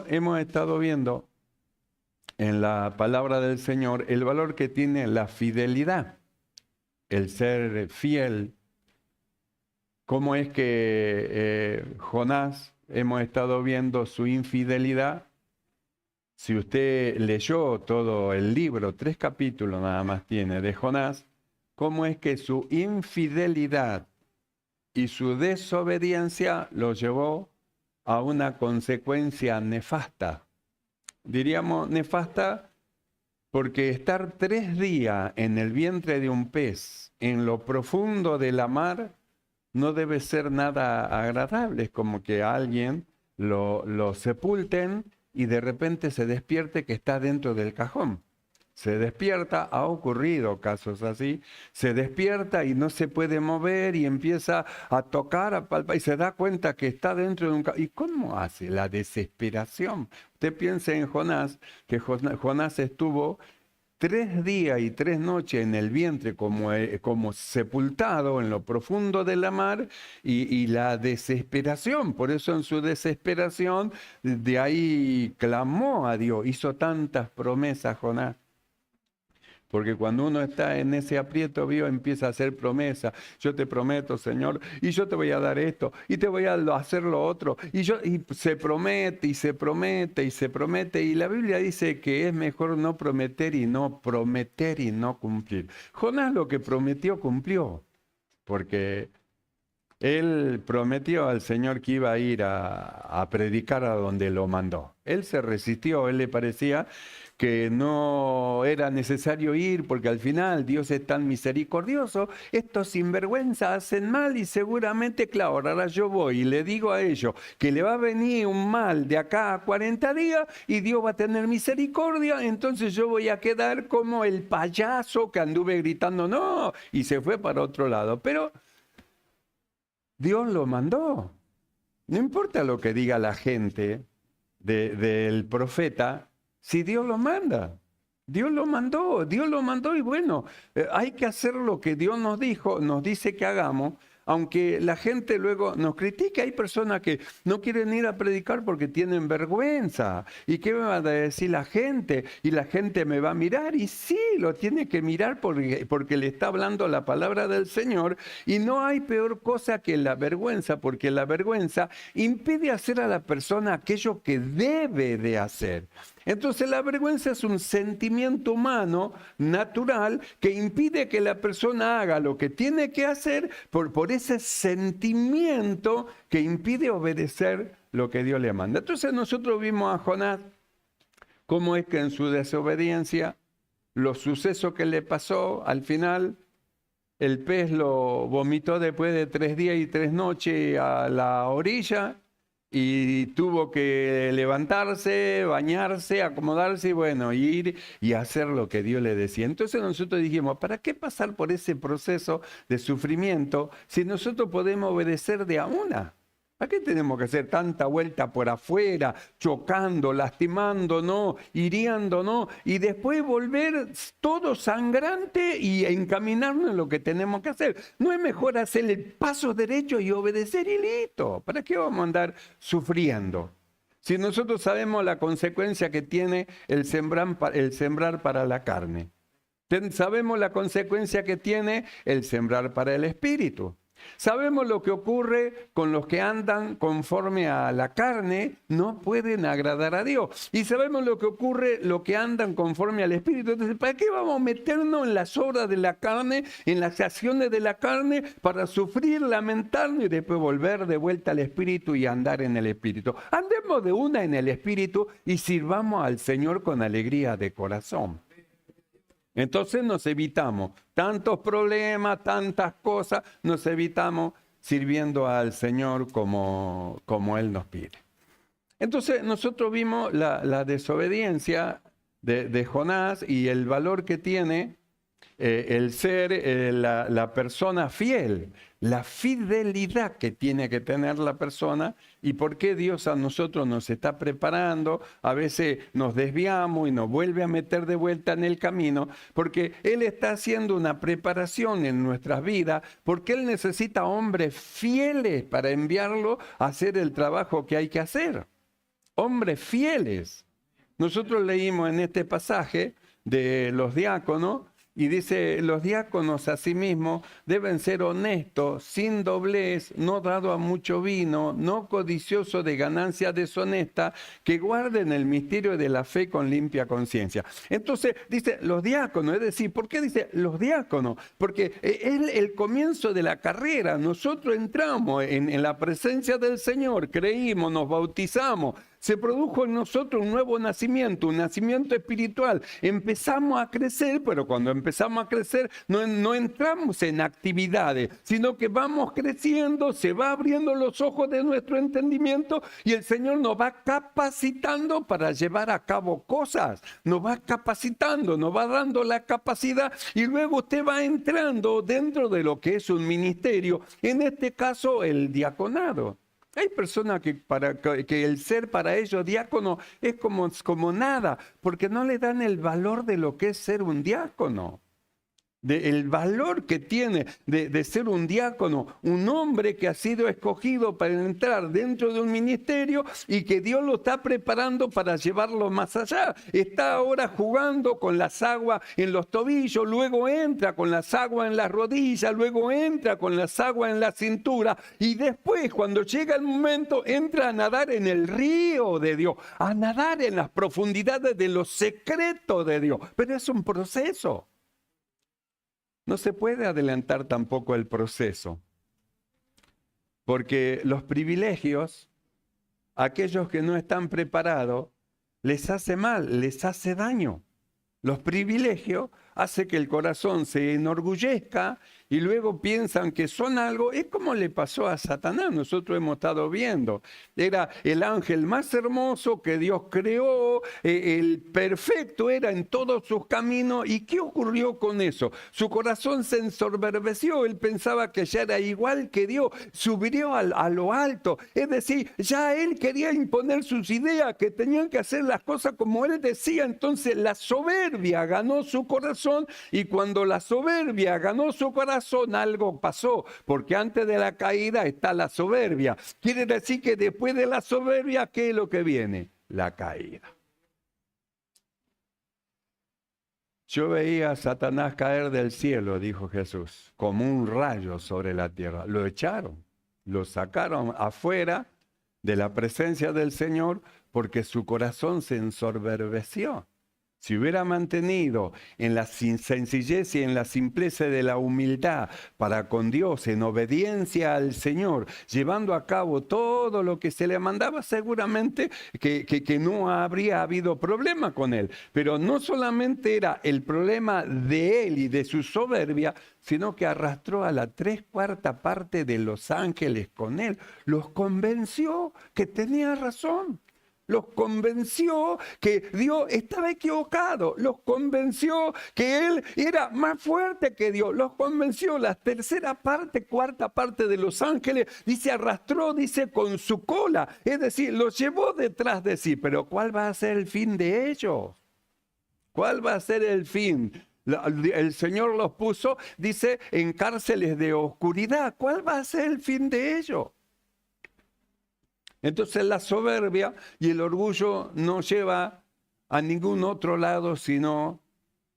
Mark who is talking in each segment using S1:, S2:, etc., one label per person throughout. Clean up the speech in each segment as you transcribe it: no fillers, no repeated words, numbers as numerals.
S1: hemos estado viendo en la palabra del Señor el valor que tiene la fidelidad, el ser fiel. Cómo es que Jonás, hemos estado viendo su infidelidad. Si usted leyó todo el libro, 3 capítulos nada más tiene de Jonás, cómo es que su infidelidad y su desobediencia lo llevó a una consecuencia nefasta. Diríamos nefasta porque estar 3 días en el vientre de un pez, en lo profundo de la mar, no debe ser nada agradable. Es como que a alguien lo sepulten y de repente se despierte que está dentro del cajón. Se despierta, ha ocurrido casos así, se despierta y no se puede mover y empieza a tocar, a palpar y se da cuenta que está dentro de un cajón. ¿Y cómo hace? La desesperación. Usted piensa en Jonás, que Jonás estuvo 3 días y 3 noches en el vientre como sepultado en lo profundo de la mar y la desesperación. Por eso en su desesperación de ahí clamó a Dios, hizo tantas promesas Jonás. Porque cuando uno está en ese aprieto, Dios empieza a hacer promesas. Yo te prometo, Señor, y yo te voy a dar esto, y te voy a hacer lo otro. Y se promete, y se promete, y se promete. Y la Biblia dice que es mejor no prometer y no cumplir. Jonás lo que prometió, cumplió. Porque él prometió al Señor que iba a ir a predicar a donde lo mandó. Él se resistió, él le parecía que no era necesario ir porque al final Dios es tan misericordioso, estos sinvergüenzas hacen mal y seguramente, claro, ahora yo voy y le digo a ellos que le va a venir un mal de acá a 40 días y Dios va a tener misericordia, entonces yo voy a quedar como el payaso que anduve gritando no y se fue para otro lado. Pero Dios lo mandó. No importa lo que diga la gente del profeta, si Dios lo manda. Dios lo mandó y bueno, hay que hacer lo que Dios nos dijo, nos dice que hagamos, aunque la gente luego nos critique. Hay personas que no quieren ir a predicar porque tienen vergüenza. ¿Y qué me va a decir la gente? Y la gente me va a mirar. Y sí, lo tiene que mirar porque le está hablando la palabra del Señor. Y no hay peor cosa que la vergüenza, porque la vergüenza impide hacer a la persona aquello que debe de hacer. Entonces la vergüenza es un sentimiento humano natural que impide que la persona haga lo que tiene que hacer por ese sentimiento que impide obedecer lo que Dios le manda. Entonces nosotros vimos a Jonás cómo es que en su desobediencia, los sucesos que le pasó, al final el pez lo vomitó después de 3 días y 3 noches a la orilla y tuvo que levantarse, bañarse, acomodarse y bueno, ir y hacer lo que Dios le decía. Entonces nosotros dijimos, ¿para qué pasar por ese proceso de sufrimiento si nosotros podemos obedecer de a una? ¿Para qué tenemos que hacer tanta vuelta por afuera, chocando, lastimándonos, hiriéndonos y después volver todo sangrante y encaminarnos en lo que tenemos que hacer? ¿No es mejor hacer el paso derecho y obedecer y listo? ¿Para qué vamos a andar sufriendo? Si nosotros sabemos la consecuencia que tiene el sembrar para la carne. Sabemos la consecuencia que tiene el sembrar para el espíritu. Sabemos lo que ocurre con los que andan conforme a la carne, no pueden agradar a Dios. Y sabemos lo que ocurre, lo que andan conforme al Espíritu. Entonces, ¿para qué vamos a meternos en las obras de la carne, en las acciones de la carne, para sufrir, lamentarnos y después volver de vuelta al Espíritu y andar en el Espíritu? Andemos de una en el Espíritu y sirvamos al Señor con alegría de corazón. Entonces nos evitamos tantos problemas, tantas cosas, nos evitamos sirviendo al Señor como Él nos pide. Entonces nosotros vimos la desobediencia de Jonás y el valor que tiene el ser la persona fiel, la fidelidad que tiene que tener la persona y por qué Dios a nosotros nos está preparando. A veces nos desviamos y nos vuelve a meter de vuelta en el camino porque Él está haciendo una preparación en nuestras vidas, porque Él necesita hombres fieles para enviarlo a hacer el trabajo que hay que hacer. hombres fieles. Nosotros leímos en este pasaje de los diáconos y dice, los diáconos asimismo deben ser honestos, sin doblez, no dado a mucho vino, no codicioso de ganancia deshonesta, que guarden el misterio de la fe con limpia conciencia. Entonces dice los diáconos, es decir, ¿por qué dice los diáconos? Porque es el comienzo de la carrera. Nosotros entramos en la presencia del Señor, creímos, nos bautizamos. Se produjo en nosotros un nuevo nacimiento, un nacimiento espiritual. Empezamos a crecer, pero cuando empezamos a crecer no entramos en actividades, sino que vamos creciendo, se va abriendo los ojos de nuestro entendimiento y el Señor nos va capacitando para llevar a cabo cosas. Nos va capacitando, nos va dando la capacidad y luego usted va entrando dentro de lo que es un ministerio, en este caso el diaconado. Hay personas que el ser para ellos diácono es como nada, porque no le dan el valor de lo que es ser un diácono. El valor que tiene de ser un diácono, un hombre que ha sido escogido para entrar dentro de un ministerio y que Dios lo está preparando para llevarlo más allá. Está ahora jugando con las aguas en los tobillos, luego entra con las aguas en las rodillas, luego entra con las aguas en la cintura y después, cuando llega el momento, entra a nadar en el río de Dios, a nadar en las profundidades de los secretos de Dios. Pero es un proceso. No se puede adelantar tampoco el proceso, porque los privilegios, aquellos que no están preparados, les hace mal, les hace daño. Los privilegios hacen que el corazón se enorgullezca y luego piensan que son algo. Es como le pasó a Satanás, nosotros hemos estado viendo. Era el ángel más hermoso que Dios creó, el perfecto era en todos sus caminos. ¿Y qué ocurrió con eso? Su corazón se ensoberbeció, él pensaba que ya era igual que Dios, subió a lo alto. Es decir, ya él quería imponer sus ideas, que tenían que hacer las cosas como él decía. Entonces la soberbia ganó su corazón y cuando la soberbia ganó su corazón, algo pasó, porque antes de la caída está la soberbia. Quiere decir que después de la soberbia, ¿qué es lo que viene? La caída. Yo veía a Satanás caer del cielo, dijo Jesús, como un rayo sobre la tierra. Lo echaron, lo sacaron afuera de la presencia del Señor porque su corazón se ensoberbeció. Si hubiera mantenido en la sencillez y en la simpleza de la humildad para con Dios, en obediencia al Señor, llevando a cabo todo lo que se le mandaba, seguramente que no habría habido problema con él. Pero no solamente era el problema de él y de su soberbia, sino que arrastró a la 3/4 parte de los ángeles con él. Los convenció que tenía razón. Los convenció que Dios estaba equivocado. Los convenció que Él era más fuerte que Dios. Los convenció. La 3/4 parte de los ángeles, dice, arrastró, dice, con su cola. Es decir, los llevó detrás de sí. Pero ¿cuál va a ser el fin de ellos? ¿Cuál va a ser el fin? El Señor los puso, dice, en cárceles de oscuridad. ¿Cuál va a ser el fin de ellos? Entonces la soberbia y el orgullo no lleva a ningún otro lado sino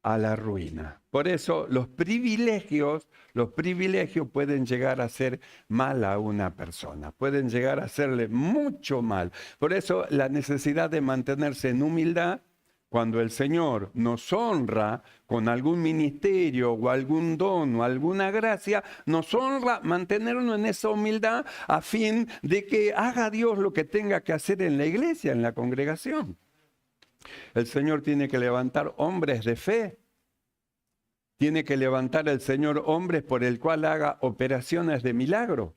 S1: a la ruina. Por eso los privilegios pueden llegar a hacer mal a una persona, pueden llegar a hacerle mucho mal. Por eso la necesidad de mantenerse en humildad. Cuando el Señor nos honra con algún ministerio o algún don o alguna gracia, nos honra mantenernos en esa humildad a fin de que haga Dios lo que tenga que hacer en la iglesia, en la congregación. El Señor tiene que levantar hombres de fe. Tiene que levantar el Señor hombres por el cual haga operaciones de milagro.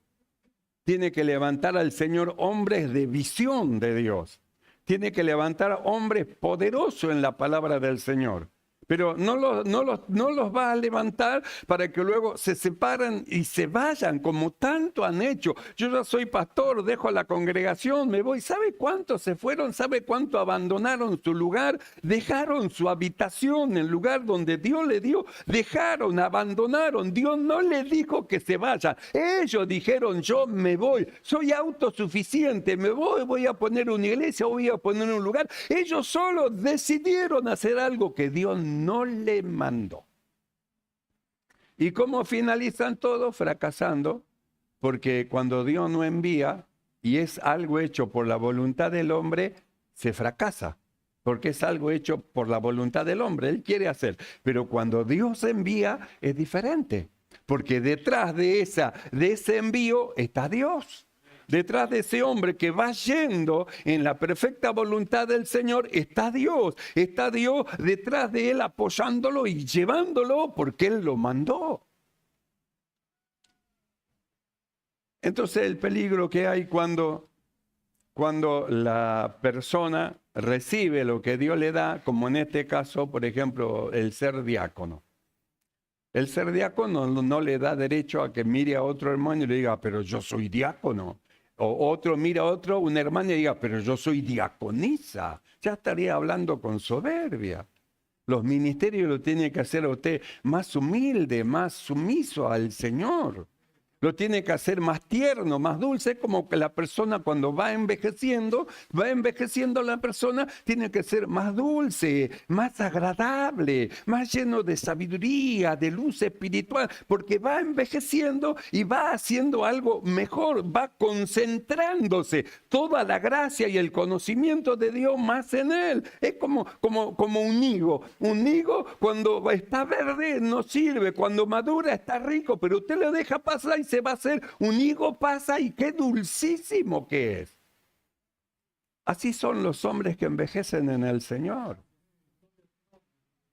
S1: Tiene que levantar al Señor hombres de visión de Dios. Tiene que levantar hombres poderosos en la palabra del Señor. Pero no los va a levantar para que luego se separen y se vayan, como tanto han hecho. Yo ya soy pastor, dejo a la congregación, me voy. ¿Sabe cuántos se fueron? ¿Sabe cuánto abandonaron su lugar? Dejaron su habitación, el lugar donde Dios le dio. Dejaron, abandonaron. Dios no les dijo que se vayan. Ellos dijeron, yo me voy, soy autosuficiente, me voy a poner una iglesia, voy a poner un lugar. Ellos solo decidieron hacer algo que Dios no le mandó. ¿Y cómo finalizan todos? Fracasando, porque cuando Dios no envía y es algo hecho por la voluntad del hombre, se fracasa, porque es algo hecho por la voluntad del hombre, él quiere hacer. Pero cuando Dios envía es diferente, porque detrás de ese envío está Dios. Detrás de ese hombre que va yendo en la perfecta voluntad del Señor está Dios. Está Dios detrás de él apoyándolo y llevándolo porque él lo mandó. Entonces el peligro que hay cuando la persona recibe lo que Dios le da, como en este caso, por ejemplo, el ser diácono. El ser diácono no le da derecho a que mire a otro hermano y le diga, pero yo soy diácono. O otro mira a otro, una hermana y diga, pero yo soy diaconisa. Ya estaría hablando con soberbia. Los ministerios lo tiene que hacer a usted más humilde, más sumiso al Señor. Lo tiene que hacer más tierno, más dulce, como que la persona cuando va envejeciendo la persona, tiene que ser más dulce, más agradable, más lleno de sabiduría, de luz espiritual, porque va envejeciendo y va haciendo algo mejor, va concentrándose toda la gracia y el conocimiento de Dios más en él. Es como un higo. Un higo cuando está verde no sirve, cuando madura está rico, pero usted lo deja pasar y se va a hacer un higo, pasa y qué dulcísimo que es. Así son los hombres que envejecen en el Señor.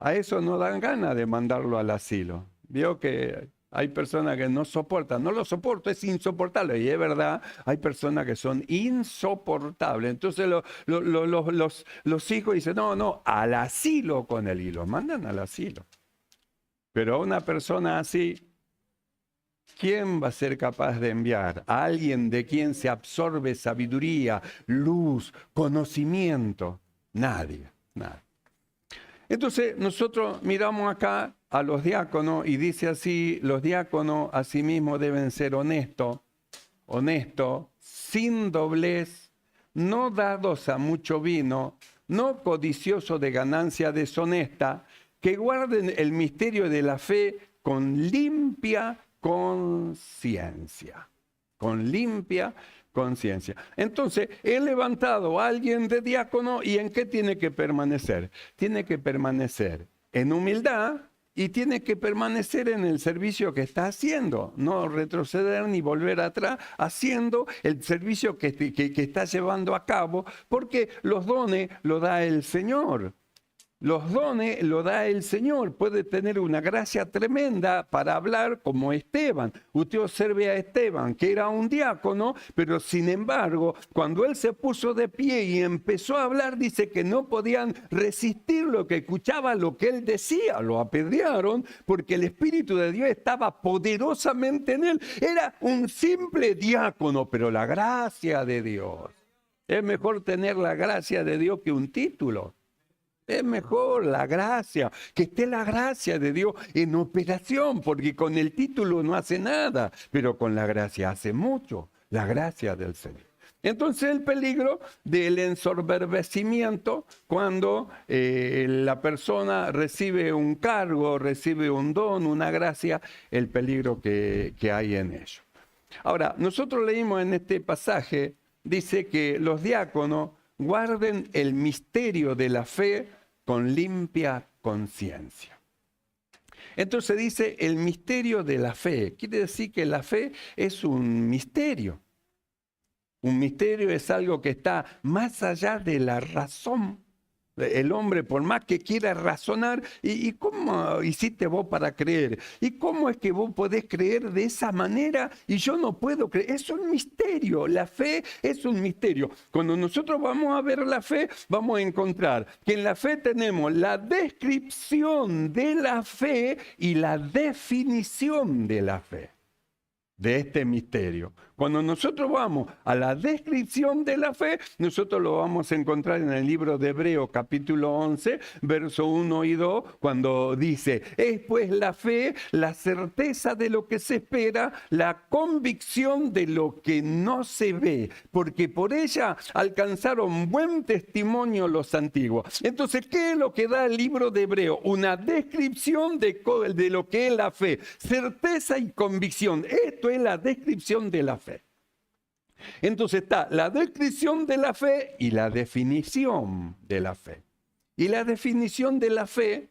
S1: A eso no dan ganas de mandarlo al asilo. Vio que hay personas que no soportan, no lo soporto, es insoportable. Y es verdad, hay personas que son insoportables. Entonces los hijos dicen, no, al asilo con él. Y lo mandan al asilo. Pero a una persona así, ¿quién va a ser capaz de enviar? A alguien de quien se absorbe sabiduría, luz, conocimiento. Nadie. Entonces nosotros miramos acá a los diáconos y dice así, los diáconos asimismo deben ser honestos, sin doblez, no dados a mucho vino, no codiciosos de ganancia deshonesta, que guarden el misterio de la fe con limpia conciencia. Entonces, he levantado a alguien de diácono y ¿en qué tiene que permanecer? Tiene que permanecer en humildad y tiene que permanecer en el servicio que está haciendo. No retroceder ni volver atrás, haciendo el servicio que está llevando a cabo, porque los dones los da el Señor. Los dones lo da el Señor. Puede tener una gracia tremenda para hablar como Esteban. Usted observe a Esteban, que era un diácono, pero sin embargo, cuando él se puso de pie y empezó a hablar, dice que no podían resistir lo que escuchaba, lo que él decía. Lo apedrearon porque el Espíritu de Dios estaba poderosamente en él. Era un simple diácono, pero la gracia de Dios. Es mejor tener la gracia de Dios que un título. Es mejor la gracia, que esté la gracia de Dios en operación, porque con el título no hace nada, pero con la gracia hace mucho, la gracia del Señor. Entonces el peligro del ensoberbecimiento cuando la persona recibe un cargo, recibe un don, una gracia, el peligro que hay en ello. Ahora, nosotros leímos en este pasaje, dice que los diáconos guarden el misterio de la fe con limpia conciencia. Entonces dice el misterio de la fe. Quiere decir que la fe es un misterio. Un misterio es algo que está más allá de la razón. El hombre, por más que quiera razonar, ¿y cómo hiciste vos para creer? ¿Y cómo es que vos podés creer de esa manera y yo no puedo creer? Es un misterio, la fe es un misterio. Cuando nosotros vamos a ver la fe, vamos a encontrar que en la fe tenemos la descripción de la fe y la definición de la fe, de este misterio. Cuando nosotros vamos a la descripción de la fe, nosotros lo vamos a encontrar en el libro de Hebreos capítulo 11, verso 1 y 2, cuando dice: es pues la fe, la certeza de lo que se espera, la convicción de lo que no se ve, porque por ella alcanzaron buen testimonio los antiguos. Entonces, ¿qué es lo que da el libro de Hebreos? Una descripción de lo que es la fe, certeza y convicción. Esto es la descripción de la fe. Entonces está la descripción de la fe y la definición de la fe. Y la definición de la fe,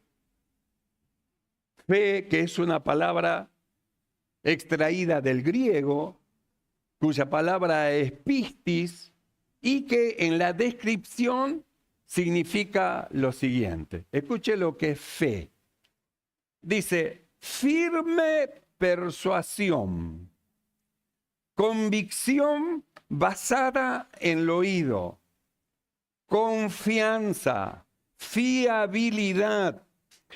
S1: fe que es una palabra extraída del griego, cuya palabra es pistis, y que en la descripción significa lo siguiente. Escuche lo que es fe. Dice: firme persuasión, convicción basada en el oído, confianza, fiabilidad,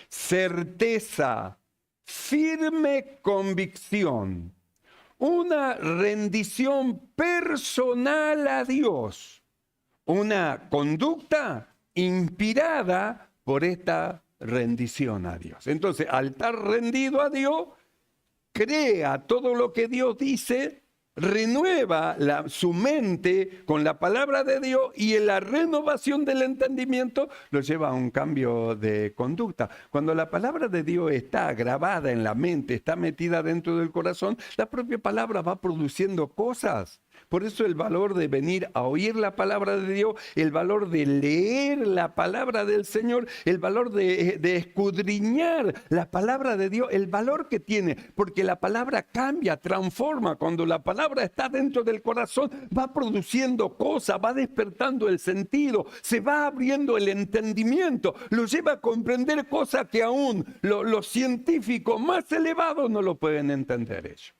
S1: certeza, firme convicción, una rendición personal a Dios, una conducta inspirada por esta rendición a Dios. Entonces, al estar rendido a Dios, crea todo lo que Dios dice, renueva su mente con la palabra de Dios y en la renovación del entendimiento lo lleva a un cambio de conducta. Cuando la palabra de Dios está grabada en la mente, está metida dentro del corazón, la propia palabra va produciendo cosas. Por eso el valor de venir a oír la palabra de Dios, el valor de leer la palabra del Señor, el valor de escudriñar la palabra de Dios, el valor que tiene, porque la palabra cambia, transforma. Cuando la palabra está dentro del corazón, va produciendo cosas, va despertando el sentido, se va abriendo el entendimiento, lo lleva a comprender cosas que aún los científicos más elevados no lo pueden entender ellos.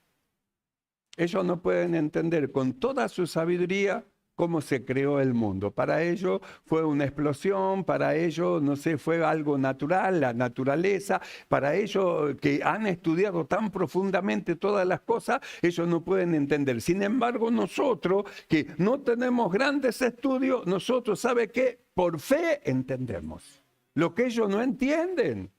S1: Ellos no pueden entender con toda su sabiduría cómo se creó el mundo. Para ellos fue una explosión, para ellos, no sé, fue algo natural, la naturaleza. Para ellos que han estudiado tan profundamente todas las cosas, ellos no pueden entender. Sin embargo, nosotros que no tenemos grandes estudios, nosotros, ¿sabe qué? Por fe entendemos lo que ellos no entienden.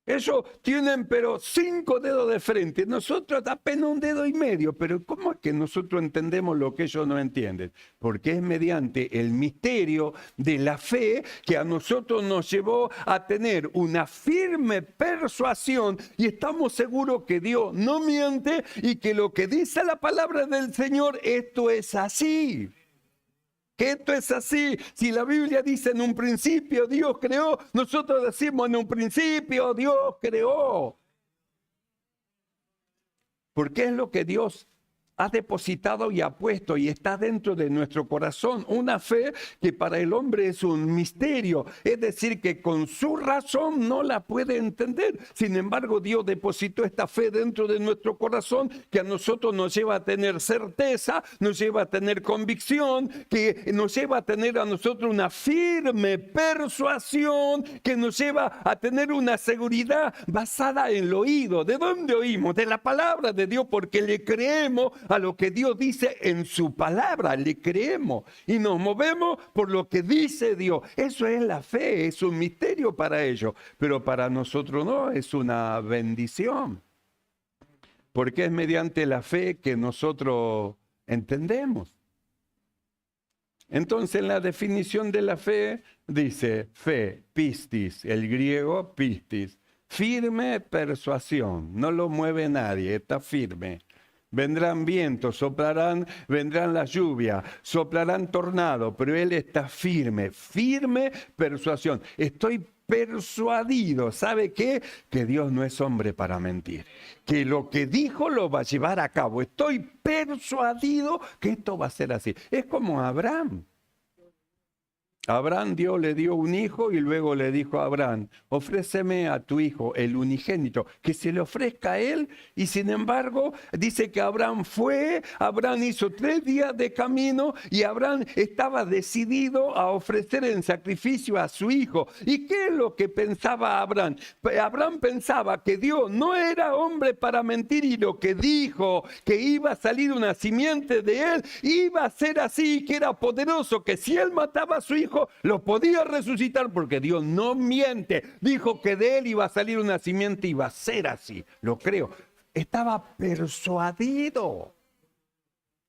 S1: Ellos tienen pero 5 dedos de frente, nosotros apenas 1 dedo y medio, pero ¿cómo es que nosotros entendemos lo que ellos no entienden? Porque es mediante el misterio de la fe que a nosotros nos llevó a tener una firme persuasión y estamos seguros que Dios no miente y que lo que dice la palabra del Señor, esto es así. Que esto es así. Si la Biblia dice en un principio Dios creó, nosotros decimos en un principio Dios creó. Porque es lo que Dios ha depositado y ha puesto y está dentro de nuestro corazón. Una fe que para el hombre es un misterio. Es decir, que con su razón no la puede entender. Sin embargo, Dios depositó esta fe dentro de nuestro corazón que a nosotros nos lleva a tener certeza, nos lleva a tener convicción, que nos lleva a tener a nosotros una firme persuasión, que nos lleva a tener una seguridad basada en el oído. ¿De dónde oímos? De la palabra de Dios, porque le creemos a lo que Dios dice en su palabra, le creemos y nos movemos por lo que dice Dios. Eso es la fe, es un misterio para ellos, pero para nosotros no, es una bendición, porque es mediante la fe que nosotros entendemos. Entonces, en la definición de la fe dice fe, pistis, el griego pistis, firme persuasión, no lo mueve nadie, está firme. Vendrán vientos, vendrán las lluvias, soplarán tornados, pero él está firme, firme persuasión. Estoy persuadido, ¿sabe qué? Que Dios no es hombre para mentir, que lo que dijo lo va a llevar a cabo. Estoy persuadido que esto va a ser así. Es como Abraham. Abraham, Dios le dio un hijo y luego le dijo a Abraham, ofréceme a tu hijo, el unigénito, que se le ofrezca a él. Y sin embargo, dice que Abraham hizo 3 días de camino y Abraham estaba decidido a ofrecer en sacrificio a su hijo. ¿Y qué es lo que pensaba Abraham? Abraham pensaba que Dios no era hombre para mentir y lo que dijo, que iba a salir una simiente de él, iba a ser así, que era poderoso, que si él mataba a su hijo, lo podía resucitar porque Dios no miente. Dijo que de él iba a salir una simiente y iba a ser así. Lo creo. Estaba persuadido.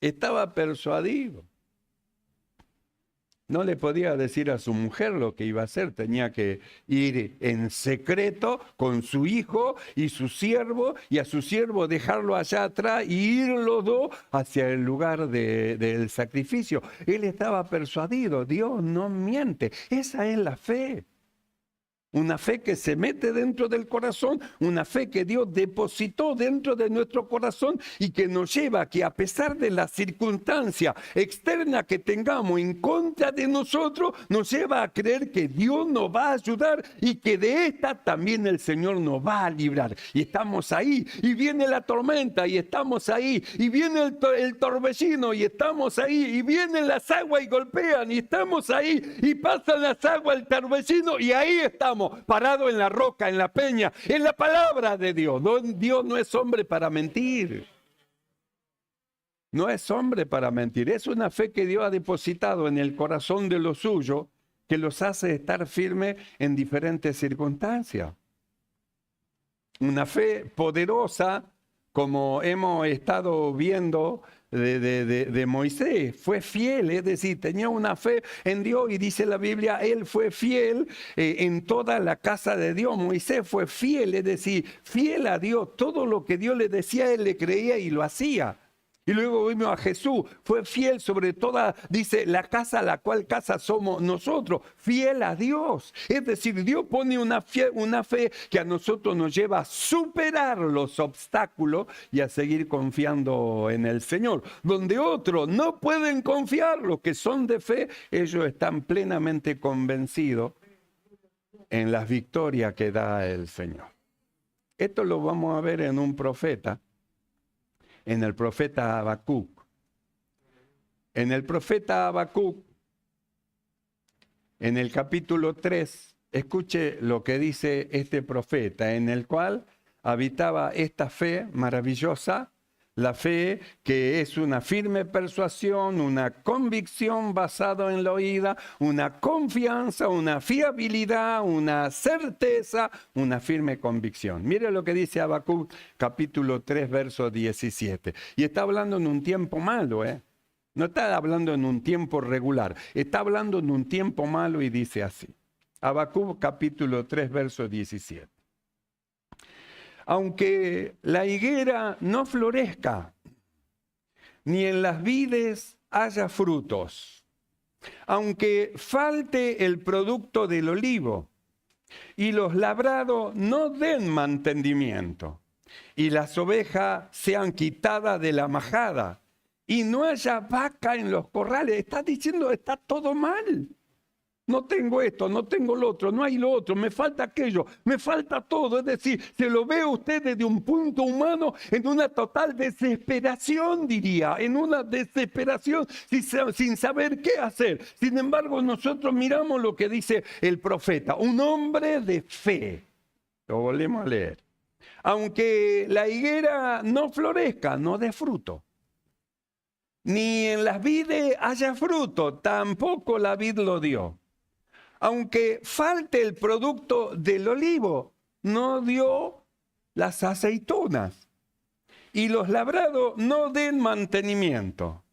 S1: Estaba persuadido. No le podía decir a su mujer lo que iba a hacer. Tenía que ir en secreto con su hijo y su siervo, y a su siervo dejarlo allá atrás y ir los dos hacia el lugar del sacrificio. Él estaba persuadido. Dios no miente. Esa es la fe. Una fe que se mete dentro del corazón, una fe que Dios depositó dentro de nuestro corazón y que nos lleva a que a pesar de la circunstancia externa que tengamos en contra de nosotros, nos lleva a creer que Dios nos va a ayudar y que de esta también el Señor nos va a librar. Y estamos ahí, y viene la tormenta y estamos ahí, y viene el torbellino y estamos ahí, y vienen las aguas y golpean y estamos ahí, y pasan las aguas, el torbellino, y ahí estamos. Parado en la roca, en la peña, en la palabra de Dios. Dios no es hombre para mentir. No es hombre para mentir. Es una fe que Dios ha depositado en el corazón de los suyos que los hace estar firmes en diferentes circunstancias. Una fe poderosa, como hemos estado viendo de Moisés. Fue fiel, es decir, tenía una fe en Dios y dice la Biblia, él fue fiel en toda la casa de Dios. Moisés fue fiel, es decir, fiel a Dios. Todo lo que Dios le decía, él le creía y lo hacía. Y luego vimos a Jesús, fue fiel sobre toda, dice, la casa, la cual casa somos nosotros, fiel a Dios. Es decir, Dios pone una fe que a nosotros nos lleva a superar los obstáculos y a seguir confiando en el Señor. Donde otros no pueden confiar, los que son de fe, ellos están plenamente convencidos en las victorias que da el Señor. Esto lo vamos a ver en un profeta. En el profeta Habacuc. En el profeta Habacuc, en el capítulo 3, escuche lo que dice este profeta, en el cual habitaba esta fe maravillosa, la fe que es una firme persuasión, una convicción basada en la oída, una confianza, una fiabilidad, una certeza, una firme convicción. Mire lo que dice Habacuc, capítulo 3, verso 17. Y está hablando en un tiempo malo, No está hablando en un tiempo regular, está hablando en un tiempo malo y dice así. Habacuc, capítulo 3, verso 17. Aunque la higuera no florezca, ni en las vides haya frutos, aunque falte el producto del olivo, y los labrados no den mantenimiento, y las ovejas sean quitadas de la majada, y no haya vaca en los corrales, está diciendo, está todo mal. No tengo esto, no tengo lo otro, no hay lo otro, me falta aquello, me falta todo. Es decir, se lo ve usted desde un punto humano en una total desesperación, diría, en una desesperación sin saber qué hacer. Sin embargo, nosotros miramos lo que dice el profeta, un hombre de fe. Lo volvemos a leer. Aunque la higuera no florezca, no dé fruto, ni en las vides haya fruto, tampoco la vid lo dio. Aunque falte el producto del olivo, no dio las aceitunas. Y los labrados no den mantenimiento.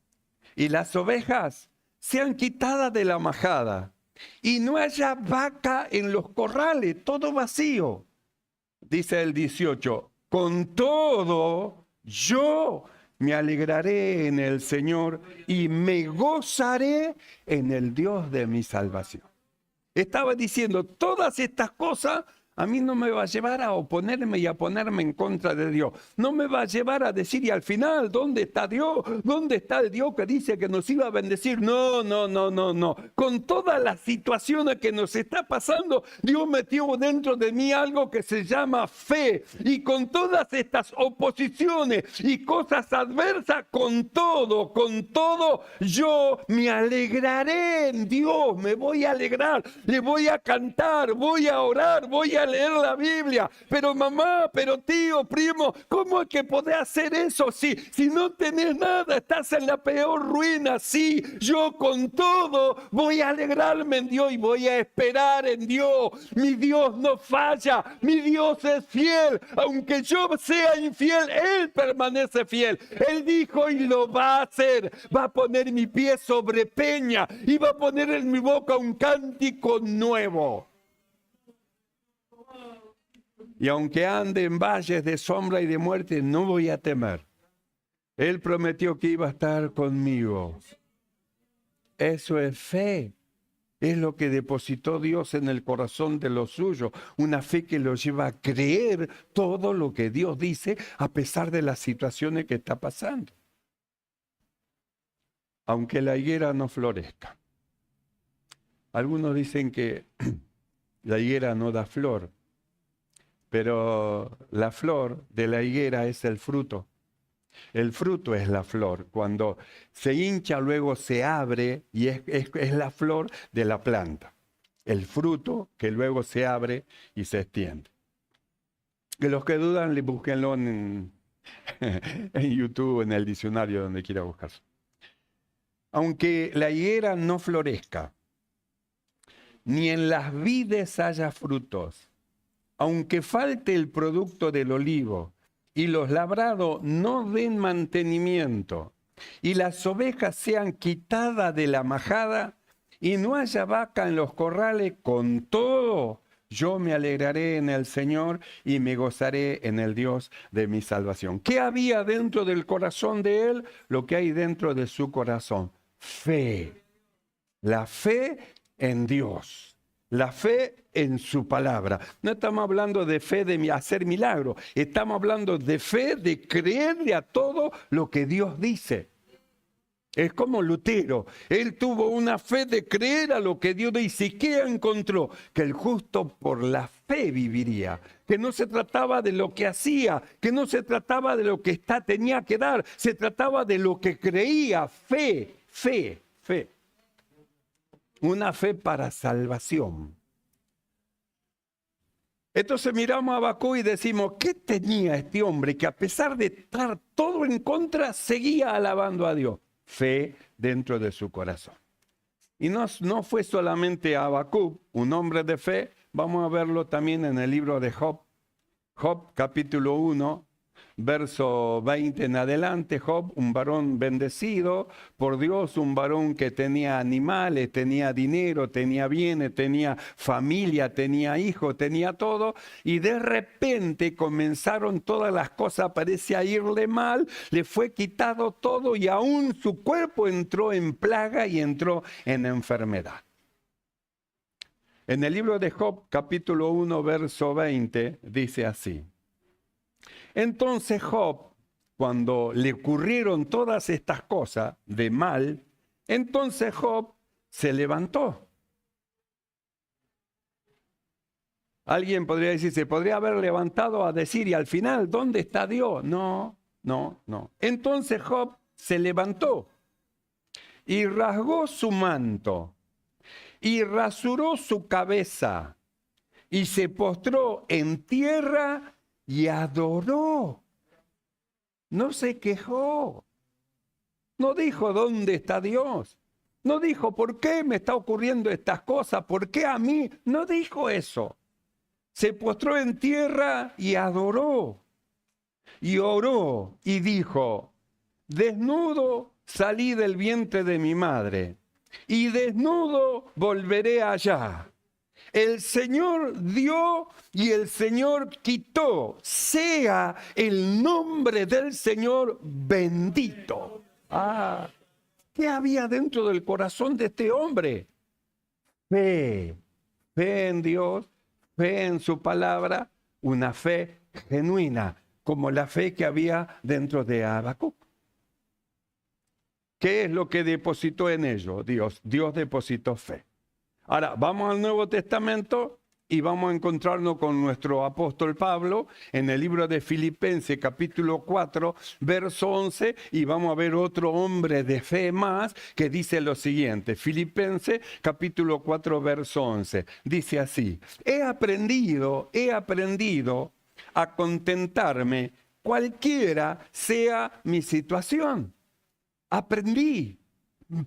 S1: Y las ovejas sean quitadas de la majada. Y no haya vaca en los corrales, todo vacío. Dice el 18, con todo yo me alegraré en el Señor y me gozaré en el Dios de mi salvación. Estaba diciendo, todas estas cosas a mí no me va a llevar a oponerme y a ponerme en contra de Dios. No me va a llevar a decir, y al final, ¿dónde está Dios? ¿Dónde está el Dios que dice que nos iba a bendecir? No, no, no, no, no. Con todas las situaciones que nos está pasando, Dios metió dentro de mí algo que se llama fe. Y con todas estas oposiciones y cosas adversas, con todo, yo me alegraré en Dios. Me voy a alegrar, le voy a cantar, voy a orar, voy a leer la Biblia. Pero mamá, pero tío, primo, ¿cómo es que podés hacer eso? Si no tenés nada, estás en la peor ruina. Sí, yo con todo voy a alegrarme en Dios y voy a esperar en Dios. Mi Dios no falla, mi Dios es fiel. Aunque yo sea infiel, Él permanece fiel. Él dijo y lo va a hacer. Va a poner mi pie sobre peña y va a poner en mi boca un cántico nuevo. Y aunque ande en valles de sombra y de muerte, no voy a temer. Él prometió que iba a estar conmigo. Eso es fe. Es lo que depositó Dios en el corazón de los suyos. Una fe que los lleva a creer todo lo que Dios dice a pesar de las situaciones que está pasando. Aunque la higuera no florezca. Algunos dicen que la higuera no da flor. Pero la flor de la higuera es el fruto. El fruto es la flor. Cuando se hincha, luego se abre y es la flor de la planta. El fruto que luego se abre y se extiende. Que los que dudan, búsquenlo en YouTube, en el diccionario, donde quiera buscar. Aunque la higuera no florezca, ni en las vides haya frutos, aunque falte el producto del olivo y los labrados no den mantenimiento y las ovejas sean quitadas de la majada y no haya vaca en los corrales, con todo yo me alegraré en el Señor y me gozaré en el Dios de mi salvación. ¿Qué había dentro del corazón de él? Lo que hay dentro de su corazón. Fe. La fe en Dios. La fe en su palabra. No estamos hablando de fe de hacer milagros. Estamos hablando de fe de creerle a todo lo que Dios dice. Es como Lutero. Él tuvo una fe de creer a lo que Dios dice. ¿Y qué encontró? Que el justo por la fe viviría. Que no se trataba de lo que hacía. Que no se trataba de lo que tenía que dar. Se trataba de lo que creía. Fe, fe, fe. Una fe para salvación. Entonces miramos a Habacuc y decimos, ¿qué tenía este hombre que a pesar de estar todo en contra, seguía alabando a Dios? Fe dentro de su corazón. Y no fue solamente Habacuc, un hombre de fe, vamos a verlo también en el libro de Job. Job capítulo 1. Verso 20 en adelante, Job, un varón bendecido por Dios, un varón que tenía animales, tenía dinero, tenía bienes, tenía familia, tenía hijos, tenía todo, y de repente comenzaron todas las cosas, parecía irle mal, le fue quitado todo y aún su cuerpo entró en plaga y entró en enfermedad. En el libro de Job, capítulo 1, verso 20, dice así. Entonces Job, cuando le ocurrieron todas estas cosas de mal, entonces Job se levantó. Alguien podría decir, se podría haber levantado a decir, y al final, ¿dónde está Dios? No. Entonces Job se levantó y rasgó su manto y rasuró su cabeza y se postró en tierra y adoró. No se quejó. No dijo, ¿dónde está Dios? No dijo, ¿por qué me está ocurriendo estas cosas? ¿Por qué a mí? No dijo eso. Se postró en tierra y adoró. Y oró y dijo, desnudo salí del vientre de mi madre y desnudo volveré allá. El Señor dio y el Señor quitó. Sea el nombre del Señor bendito. ¿Qué había dentro del corazón de este hombre? Fe en Dios, fe en su palabra, una fe genuina, como la fe que había dentro de Habacuc. ¿Qué es lo que depositó en ellos? Dios depositó fe. Ahora, vamos al Nuevo Testamento y vamos a encontrarnos con nuestro apóstol Pablo en el libro de Filipenses, capítulo 4, verso 11, y vamos a ver otro hombre de fe más que dice lo siguiente. Filipenses, capítulo 4, verso 11. Dice así: he aprendido a contentarme cualquiera sea mi situación. Aprendí.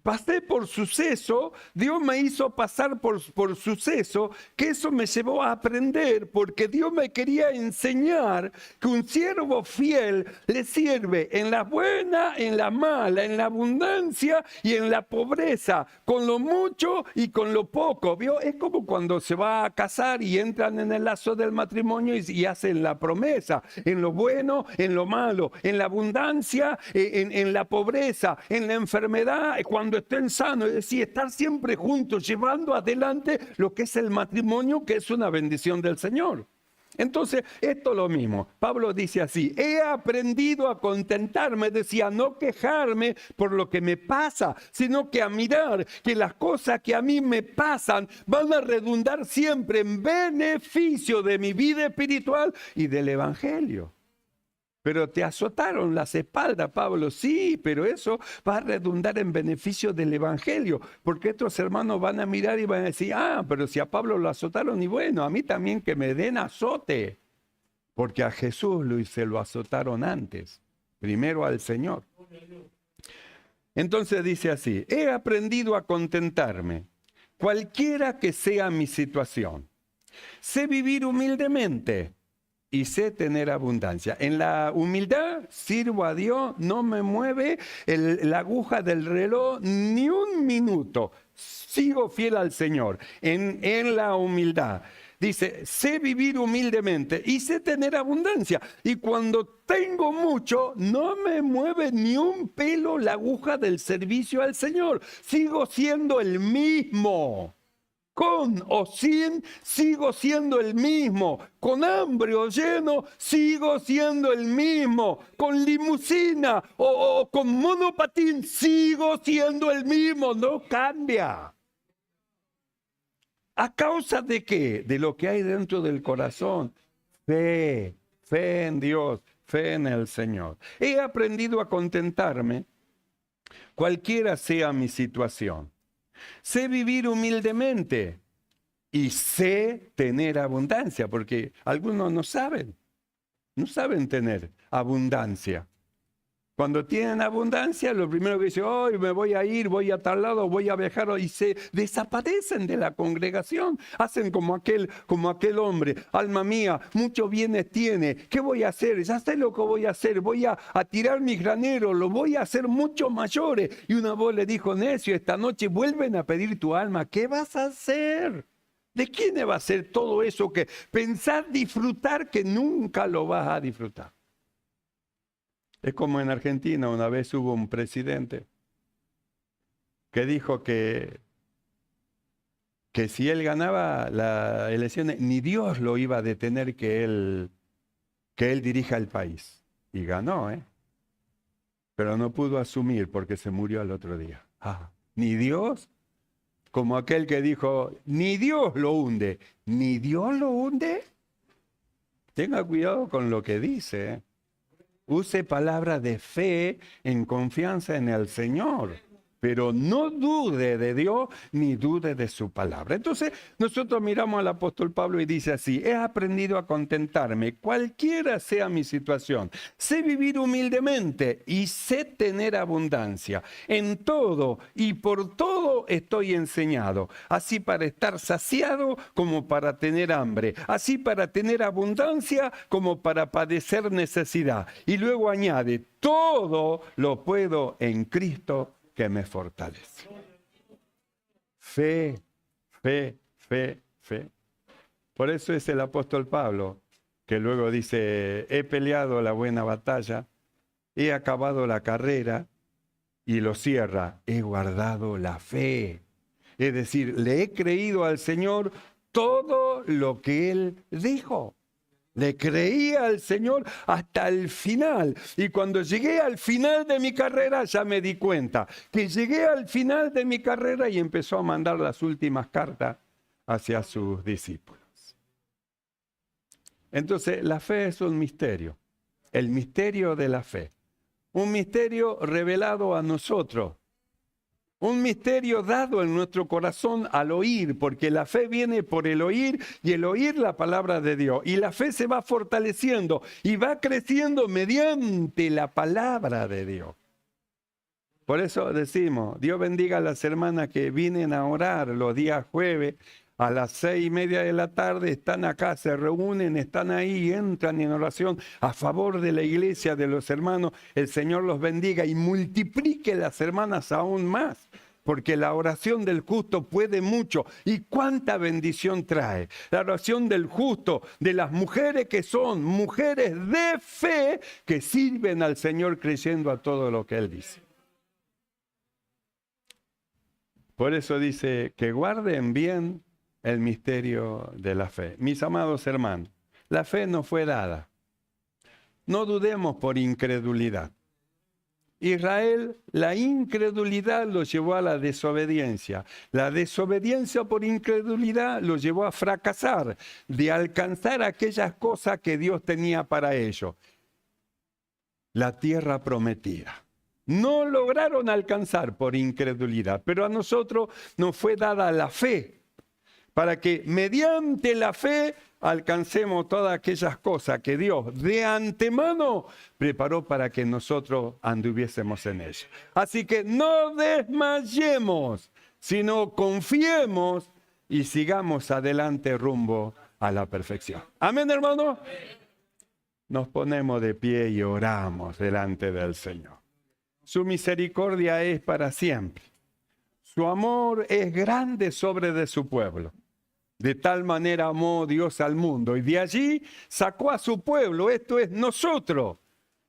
S1: Pasé por suceso, Dios me hizo pasar por suceso, que eso me llevó a aprender, porque Dios me quería enseñar que un siervo fiel le sirve en la buena, en la mala, en la abundancia y en la pobreza, con lo mucho y con lo poco. ¿Vio? Es como cuando se va a casar y entran en el lazo del matrimonio y hacen la promesa, en lo bueno, en lo malo, en la abundancia, en la pobreza, en la enfermedad, cuando estén sanos, es decir, estar siempre juntos, llevando adelante lo que es el matrimonio, que es una bendición del Señor. Entonces, esto es lo mismo. Pablo dice así: he aprendido a contentarme, decía, no quejarme por lo que me pasa, sino que a mirar que las cosas que a mí me pasan van a redundar siempre en beneficio de mi vida espiritual y del Evangelio. Pero te azotaron las espaldas, Pablo. Sí, pero eso va a redundar en beneficio del Evangelio. Porque estos hermanos van a mirar y van a decir: ah, pero si a Pablo lo azotaron, y bueno, a mí también que me den azote. Porque a Jesús se lo azotaron antes. Primero al Señor. Entonces dice así: he aprendido a contentarme, cualquiera que sea mi situación. Sé vivir humildemente y sé tener abundancia. En la humildad sirvo a Dios, no me mueve la aguja del reloj ni un minuto. Sigo fiel al Señor en la humildad. Dice, sé vivir humildemente y sé tener abundancia. Y cuando tengo mucho, no me mueve ni un pelo la aguja del servicio al Señor. Sigo siendo el mismo. Con o sin, sigo siendo el mismo. Con hambre o lleno, sigo siendo el mismo. Con limusina o con monopatín, sigo siendo el mismo. No cambia. ¿A causa de qué? De lo que hay dentro del corazón. Fe en Dios, fe en el Señor. He aprendido a contentarme, cualquiera sea mi situación. Sé vivir humildemente y sé tener abundancia, porque algunos no saben tener abundancia. Cuando tienen abundancia, lo primero que dicen: hoy me voy a ir, voy a tal lado, voy a viajar, y se desaparecen de la congregación. Hacen como aquel hombre: alma mía, muchos bienes tiene, ¿qué voy a hacer? Ya sé lo que voy a hacer, voy a tirar mis graneros, lo voy a hacer mucho mayores. Y una voz le dijo: necio, esta noche vuelven a pedir tu alma, ¿qué vas a hacer? ¿De quién va a ser todo eso que pensás disfrutar que nunca lo vas a disfrutar? Es como en Argentina, una vez hubo un presidente que dijo que si él ganaba las elecciones, ni Dios lo iba a detener que él dirija el país. Y ganó, ¿eh? Pero no pudo asumir porque se murió al otro día. Ni Dios, como aquel que dijo, ni Dios lo hunde. ¿Ni Dios lo hunde? Tenga cuidado con lo que dice, ¿eh? Use palabras de fe en confianza en el Señor, pero no dude de Dios ni dude de su palabra. Entonces nosotros miramos al apóstol Pablo y dice así: he aprendido a contentarme, cualquiera sea mi situación. Sé vivir humildemente y sé tener abundancia. En todo y por todo estoy enseñado, así para estar saciado como para tener hambre, así para tener abundancia como para padecer necesidad. Y luego añade: todo lo puedo en Cristo que me fortalece. Fe. Por eso es el apóstol Pablo que luego dice: he peleado la buena batalla, he acabado la carrera, y lo cierra: he guardado la fe. Es decir, le he creído al Señor todo lo que él dijo. Le creía al Señor hasta el final. Y cuando llegué al final de mi carrera, ya me di cuenta que llegué al final de mi carrera y empezó a mandar las últimas cartas hacia sus discípulos. Entonces, la fe es un misterio. El misterio de la fe. Un misterio revelado a nosotros. Un misterio dado en nuestro corazón al oír, porque la fe viene por el oír y el oír la palabra de Dios. Y la fe se va fortaleciendo y va creciendo mediante la palabra de Dios. Por eso decimos, Dios bendiga a las hermanas que vienen a orar los días jueves a las 6:30 de la tarde, están acá, se reúnen, están ahí, entran en oración a favor de la iglesia, de los hermanos. El Señor los bendiga y multiplique las hermanas aún más, porque la oración del justo puede mucho. ¿Y cuánta bendición trae? La oración del justo, de las mujeres que son mujeres de fe, que sirven al Señor creyendo a todo lo que Él dice. Por eso dice que guarden bien el misterio de la fe. Mis amados hermanos, la fe nos fue dada. No dudemos por incredulidad. Israel, la incredulidad lo llevó a la desobediencia. La desobediencia por incredulidad lo llevó a fracasar, de alcanzar aquellas cosas que Dios tenía para ellos. La tierra prometida. No lograron alcanzar por incredulidad, pero a nosotros nos fue dada la fe, para que mediante la fe alcancemos todas aquellas cosas que Dios de antemano preparó para que nosotros anduviésemos en ellas. Así que no desmayemos, sino confiemos y sigamos adelante rumbo a la perfección. Amén, hermano. Nos ponemos de pie y oramos delante del Señor. Su misericordia es para siempre. Su amor es grande sobre de su pueblo. De tal manera amó Dios al mundo y de allí sacó a su pueblo, esto es nosotros,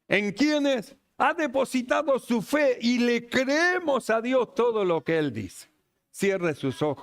S1: en quienes ha depositado su fe y le creemos a Dios todo lo que Él dice. Cierre sus ojos.